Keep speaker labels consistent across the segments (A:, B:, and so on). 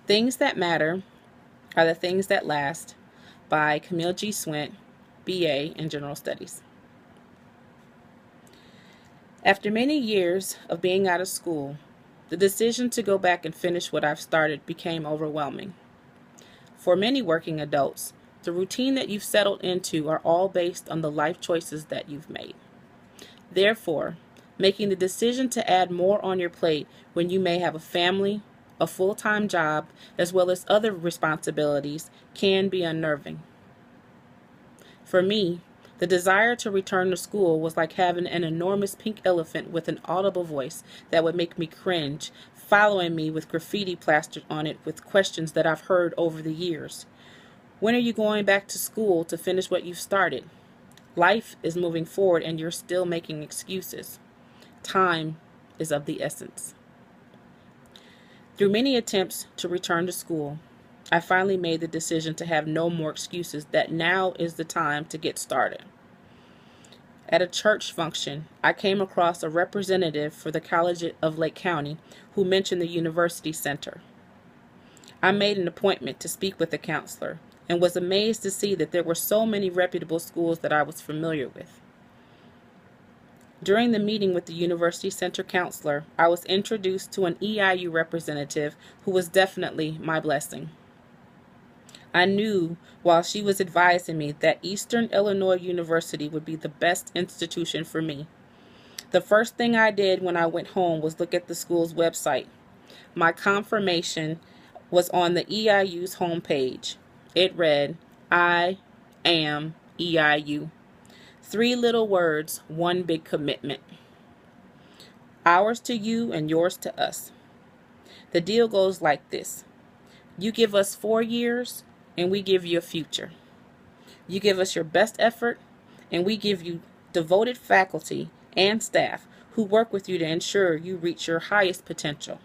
A: Things That Matter Are the Things That Last by Camille G. Swint, BA in General Studies. After many years of being out of school, the decision to go back and finish what I've started became overwhelming. For many working adults, the routine that you've settled into are all based on the life choices that you've made. Therefore, making the decision to add more on your plate when you may have a family, a full-time job, as well as other responsibilities can be unnerving. For me, the desire to return to school was like having an enormous pink elephant with an audible voice that would make me cringe, following me with graffiti plastered on it with questions that I've heard over the years. When are you going back to school to finish what you've started? Life is moving forward and you're still making excuses. Time is of the essence. Through many attempts to return to school, I finally made the decision to have no more excuses, that now is the time to get started. At a church function, I came across a representative for the College of Lake County who mentioned the University Center. I made an appointment to speak with the counselor and was amazed to see that there were so many reputable schools that I was familiar with. During the meeting with the University Center counselor, I was introduced to an EIU representative who was definitely my blessing. I knew while she was advising me that Eastern Illinois University would be the best institution for me. The first thing I did when I went home was look at the school's website. My confirmation was on the EIU's homepage. It read, "I am EIU." 3 little words, one big commitment. Ours to you and yours to us. The deal goes like this. You give us 4 years and we give you a future. You give us your best effort and we give you devoted faculty and staff who work with you to ensure you reach your highest potential.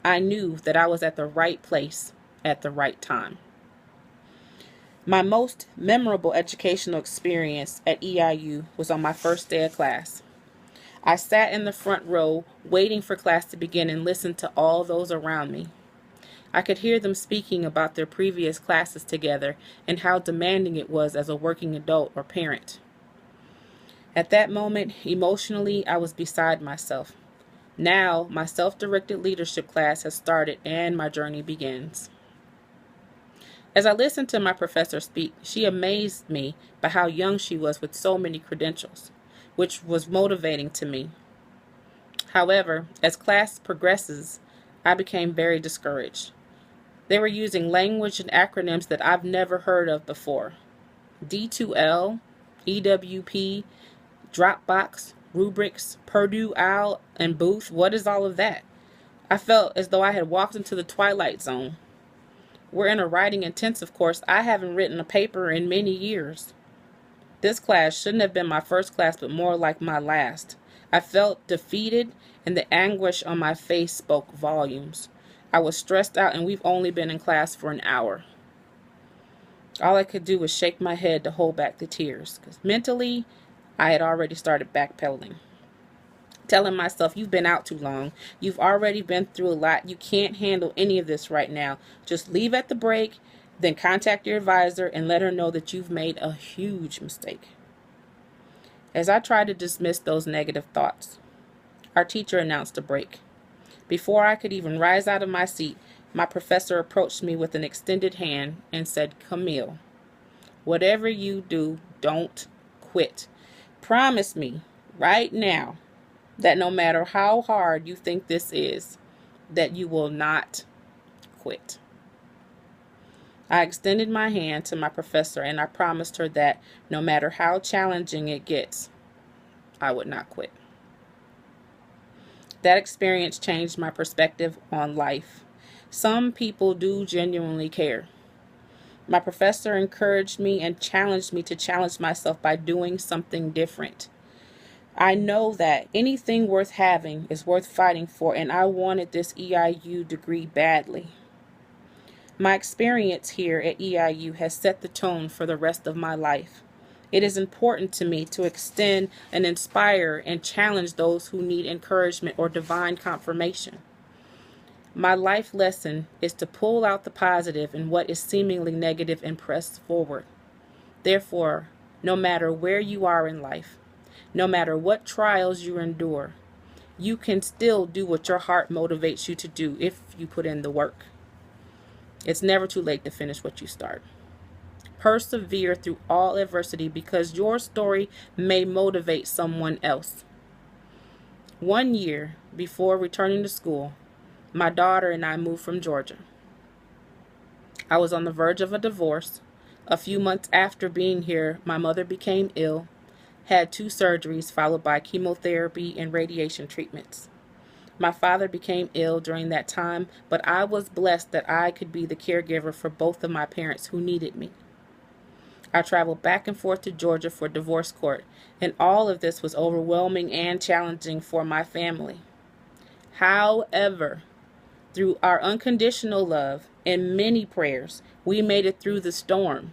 A: I knew that I was at the right place at the right time. My most memorable educational experience at EIU was on my first day of class. I sat in the front row waiting for class to begin and listened to all those around me. I could hear them speaking about their previous classes together and how demanding it was as a working adult or parent. At that moment, emotionally, I was beside myself. Now, my self-directed leadership class has started and my journey begins. As I listened to my professor speak, she amazed me by how young she was with so many credentials, which was motivating to me. However, as class progresses, I became very discouraged. They were using language and acronyms that I've never heard of before. D2L, EWP, Dropbox, rubrics, Purdue Owl, and Booth. What is all of that? I felt as though I had walked into the twilight zone. We're in a writing intensive course. I haven't written a paper in many years. This class shouldn't have been my first class, but more like my last. I felt defeated, and the anguish on my face spoke volumes. I was stressed out, and we've only been in class for an hour. All I could do was shake my head to hold back the tears, because mentally, I had already started backpedaling. Telling myself, you've been out too long. You've already been through a lot. You can't handle any of this right now. Just leave at the break, then contact your advisor and let her know that you've made a huge mistake. As I tried to dismiss those negative thoughts, our teacher announced a break. Before I could even rise out of my seat, my professor approached me with an extended hand and said, "Camille, whatever you do, don't quit. Promise me right now that no matter how hard you think this is, that you will not quit." I extended my hand to my professor and I promised her that no matter how challenging it gets, I would not quit. That experience changed my perspective on life. Some people do genuinely care. My professor encouraged me and challenged me to challenge myself by doing something different. I know that anything worth having is worth fighting for, and I wanted this EIU degree badly. My experience here at EIU has set the tone for the rest of my life. It is important to me to extend and inspire and challenge those who need encouragement or divine confirmation. My life lesson is to pull out the positive in what is seemingly negative and press forward. Therefore, no matter where you are in life, no matter what trials you endure, you can still do what your heart motivates you to do if you put in the work. It's never too late to finish what you start. Persevere through all adversity because your story may motivate someone else. 1 year before returning to school, my daughter and I moved from Georgia. I was on the verge of a divorce. A few months after being here, my mother became ill, had 2 surgeries followed by chemotherapy and radiation treatments. My father became ill during that time, but I was blessed that I could be the caregiver for both of my parents who needed me. I traveled back and forth to Georgia for divorce court, and all of this was overwhelming and challenging for my family. However, through our unconditional love and many prayers, we made it through the storm.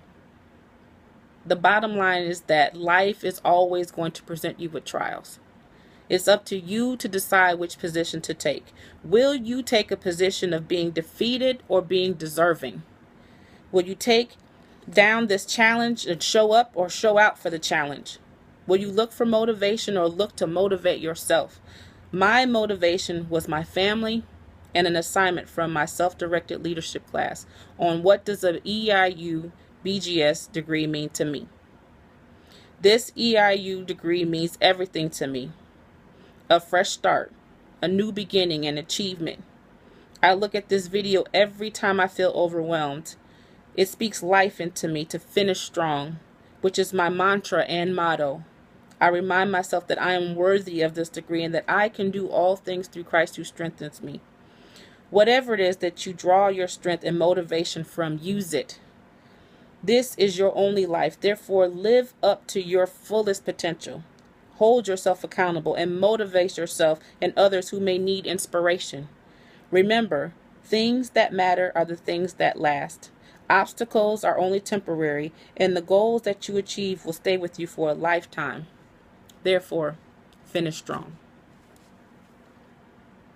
A: The bottom line is that life is always going to present you with trials. It's up to you to decide which position to take. Will you take a position of being defeated or being deserving? Will you take down this challenge and show up or show out for the challenge? Will you look for motivation or look to motivate yourself? My motivation was my family and an assignment from my self-directed leadership class on what does an EIU BGS degree mean to me. This EIU degree means everything to me. A fresh start, a new beginning and achievement. I look at this video every time I feel overwhelmed. It speaks life into me to finish strong, which is my mantra and motto. I remind myself that I am worthy of this degree and that I can do all things through Christ who strengthens me. Whatever it is that you draw your strength and motivation from, use it. This is your only life. Therefore, live up to your fullest potential. Hold yourself accountable and motivate yourself and others who may need inspiration. Remember, things that matter are the things that last. Obstacles are only temporary, and the goals that you achieve will stay with you for a lifetime. Therefore, finish strong.